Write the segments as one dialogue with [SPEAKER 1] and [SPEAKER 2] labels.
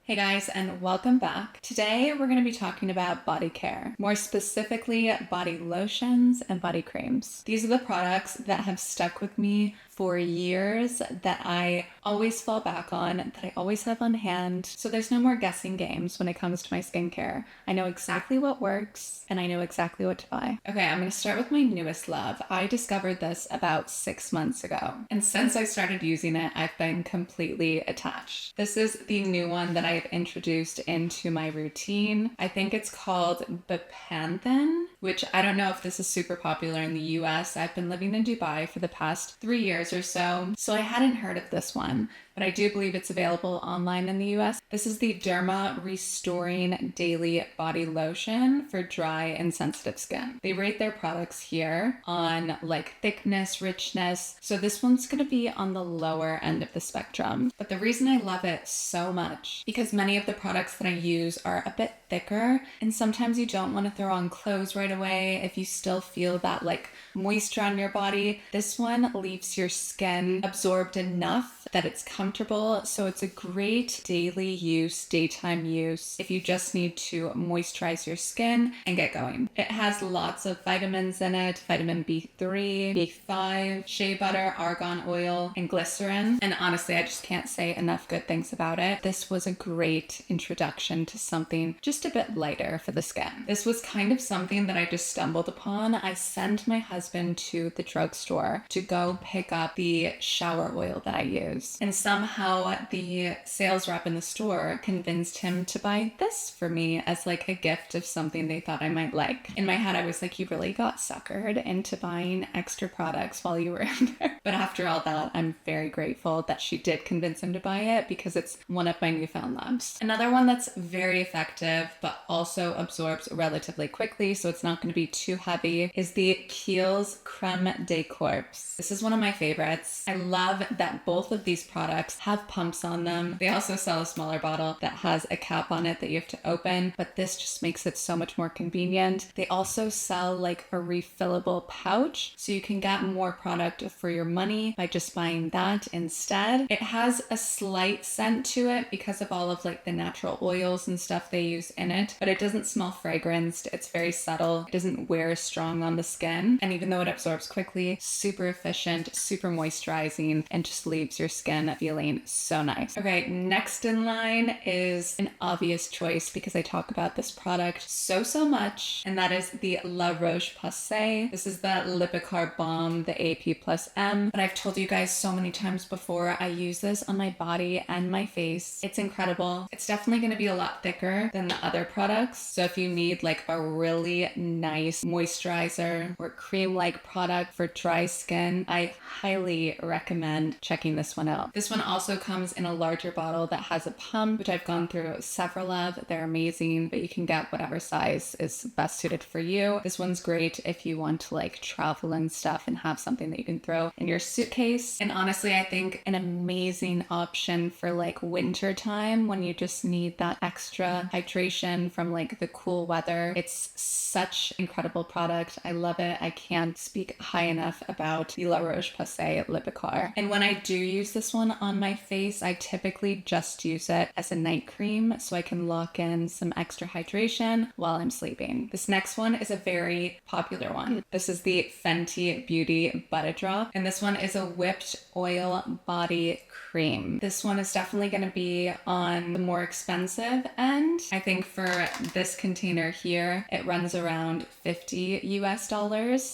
[SPEAKER 1] Hey guys, and welcome back. Today we're going to be talking about body care, more specifically body lotions and body creams. These are the products that have stuck with me for years, that I always fall back on, that I always have on hand. So there's no more guessing games when it comes to my skincare. I know exactly what works and I know exactly what to buy. Okay, I'm going to start with my newest love. I discovered this about 6 months ago, and since I started using it, I've been completely attached. This is the new one that I've introduced into my routine. I think it's called Bepanthen, which I don't know if this is super popular in the US. I've been living in Dubai for the past 3 years or so I hadn't heard of this one, but I do believe it's available online in the US. This is the Derma Restoring Daily Body Lotion for dry and sensitive skin. They rate their products here on like thickness, richness. So this one's going to be on the lower end of the spectrum. But the reason I love it so much, because many of the products that I use are a bit thicker, and sometimes you don't want to throw on clothes right away if you still feel that like moisture on your body. This one leaves your skin absorbed enough that it's comfortable. So it's a great daily use, daytime use, if you just need to moisturize your skin and get going. It has lots of vitamins in it: vitamin B3, B5, shea butter, argan oil, and glycerin. And honestly, I just can't say enough good things about it. This was a great introduction to something just a bit lighter for the skin. This was kind of something that I just stumbled upon. I sent my husband to the drugstore to go pick up the shower oil that I use, and somehow the sales rep in the store convinced him to buy this for me as like a gift of something they thought I might like. In my head, I was like, you really got suckered into buying extra products while you were in there. But after all that, I'm very grateful that she did convince him to buy it, because it's one of my newfound loves. Another one that's very effective but also absorbs relatively quickly, so it's not going to be too heavy, is the Kiehl's Creme de Corpse. This is one of my favorites. I love that both of these products have pumps on them. They also sell a smaller bottle that has a cap on it that you have to open, but this just makes it so much more convenient. They also sell like a refillable pouch, so you can get more product for your money by just buying that instead. It has a slight scent to it because of all of like the natural oils and stuff they use in it, but it doesn't smell fragranced. It's very subtle. It doesn't wear strong on the skin, and even though it absorbs quickly, super efficient, super moisturizing, and just leaves your skin feeling so nice. Okay, next in line is an obvious choice because I talk about this product so much, and that is the La Roche-Posay. This is the Lipikar Balm, the AP+M, but I've told you guys so many times before, I use this on my body and my face. It's incredible. It's definitely going to be a lot thicker than the other products, so if you need like a really nice moisturizer or cream-like product for dry skin, I highly recommend checking this one out. This one also comes in a larger bottle that has a pump, which I've gone through several of. They're amazing, but you can get whatever size is best suited for you. This one's great if you want to like travel and stuff and have something that you can throw in your suitcase. And honestly, I think an amazing option for like winter time when you just need that extra hydration from like the cool weather. It's such incredible product. I love it. I can't speak high enough about the La Roche-Posay Lipikar. And when I do use this one on my face, I typically just use it as a night cream so I can lock in some extra hydration while I'm sleeping. This next one is a very popular one. This is the Fenty Beauty Butta Drop, and this one is a whipped oil body cream. This one is definitely going to be on the more expensive end. I think for this container here, it runs around $50 US.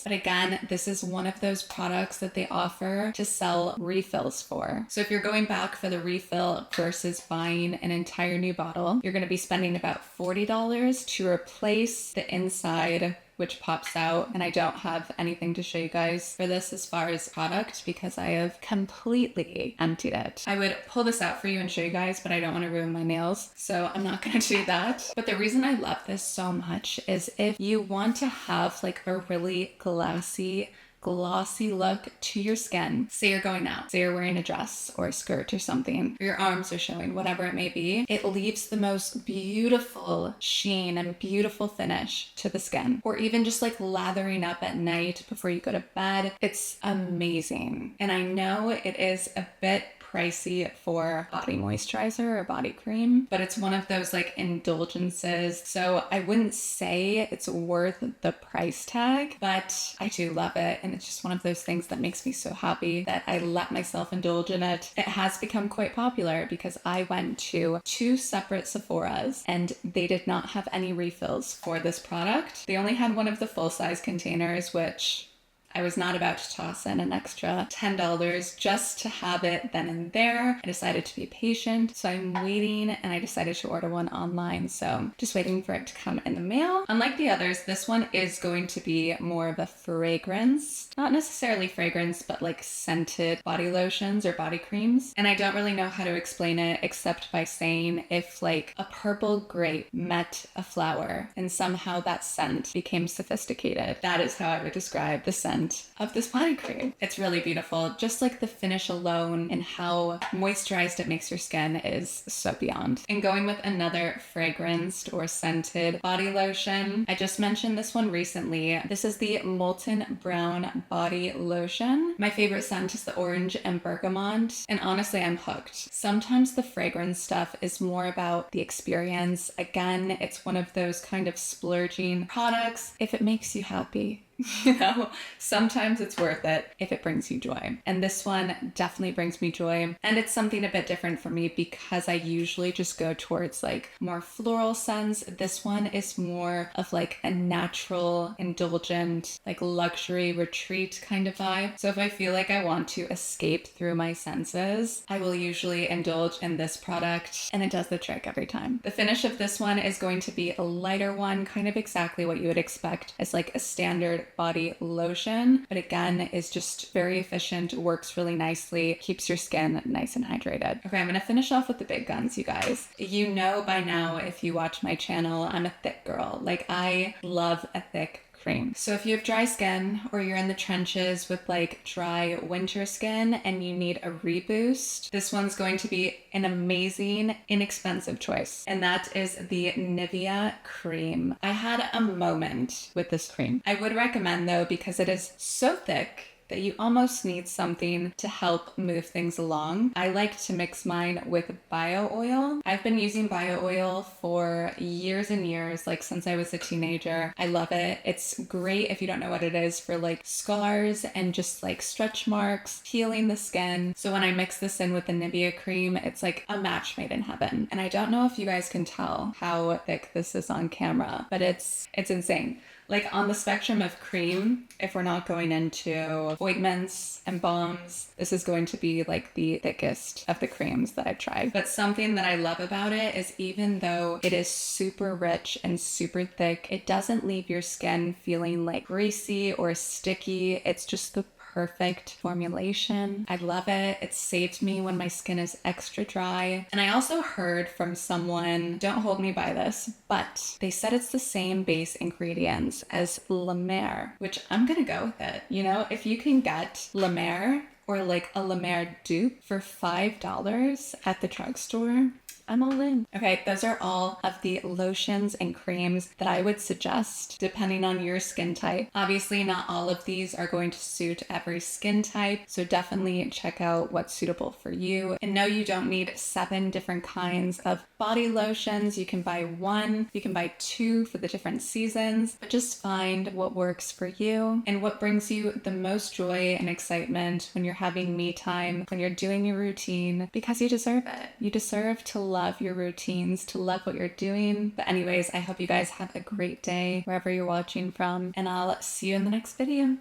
[SPEAKER 1] But again, this is one of those products that they offer to sell refills for. So if you're going back for the refill versus buying an entire new bottle, you're going to be spending about $40 to replace the inside, which pops out. And I don't have anything to show you guys for this as far as product because I have completely emptied it. I would pull this out for you and show you guys, but I don't want to ruin my nails, so I'm not going to do that. But the reason I love this so much is if you want to have like a really glossy look to your skin. Say you're going out, say you're wearing a dress or a skirt or something, or your arms are showing, whatever it may be, it leaves the most beautiful sheen and beautiful finish to the skin. Or even just like lathering up at night before you go to bed. It's amazing. And I know it is a bit pricey for body moisturizer or body cream, but it's one of those like indulgences. So I wouldn't say it's worth the price tag, but I do love it. And it's just one of those things that makes me so happy that I let myself indulge in it. It has become quite popular because I went to 2 separate Sephoras and they did not have any refills for this product. They only had one of the full-size containers, which I was not about to toss in an extra $10 just to have it then and there. I decided to be patient, so I'm waiting, and I decided to order one online, so just waiting for it to come in the mail. Unlike the others, this one is going to be more of a fragrance. Not necessarily fragrance, but like scented body lotions or body creams. And I don't really know how to explain it except by saying if like a purple grape met a flower and somehow that scent became sophisticated, that is how I would describe the scent of this body cream. It's really beautiful. Just like the finish alone and how moisturized it makes your skin is so beyond. And going with another fragranced or scented body lotion, I just mentioned this one recently. This is the Molten Brown Body Lotion. My favorite scent is the orange and bergamot, and honestly, I'm hooked. Sometimes the fragrance stuff is more about the experience. Again, it's one of those kind of splurging products if it makes you happy. You know, sometimes it's worth it if it brings you joy. And this one definitely brings me joy. And it's something a bit different for me because I usually just go towards like more floral scents. This one is more of like a natural, indulgent, like luxury retreat kind of vibe. So if I feel like I want to escape through my senses, I will usually indulge in this product, and it does the trick every time. The finish of this one is going to be a lighter one, kind of exactly what you would expect as like a standard body lotion, but again is just very efficient, works really nicely, keeps your skin nice and hydrated. Okay, I'm gonna finish off with the big guns, you guys. You know by now, if you watch my channel, I'm a thick girl. Like, I love a thick cream. So if you have dry skin or you're in the trenches with like dry winter skin and you need a reboost, this one's going to be an amazing, inexpensive choice. And that is the Nivea Creme. I had a moment with this cream. I would recommend though, because it is so thick that you almost need something to help move things along. I like to mix mine with bio oil. I've been using bio oil for years and years, like since I was a teenager. I love it. It's great if you don't know what it is for like scars and just like stretch marks, healing the skin. So when I mix this in with the Nivea cream, it's like a match made in heaven. And I don't know if you guys can tell how thick this is on camera, but it's insane. Like on the spectrum of cream, if we're not going into ointments and balms, this is going to be like the thickest of the creams that I've tried. But something that I love about it is even though it is super rich and super thick, it doesn't leave your skin feeling like greasy or sticky. It's just the perfect formulation. I love it. It saved me when my skin is extra dry. And I also heard from someone, don't hold me by this, but they said it's the same base ingredients as La Mer, which I'm gonna go with it. You know, if you can get La Mer or like a La Mer dupe for $5 at the drugstore, I'm all in. Okay, those are all of the lotions and creams that I would suggest depending on your skin type. Obviously, not all of these are going to suit every skin type, so definitely check out what's suitable for you. And no, you don't need 7 different kinds of body lotions. You can buy 1, you can buy 2 for the different seasons, but just find what works for you and what brings you the most joy and excitement when you're having me time, when you're doing your routine, because you deserve it. You deserve to love your routines, to love what you're doing. But anyways, I hope you guys have a great day wherever you're watching from, and I'll see you in the next video.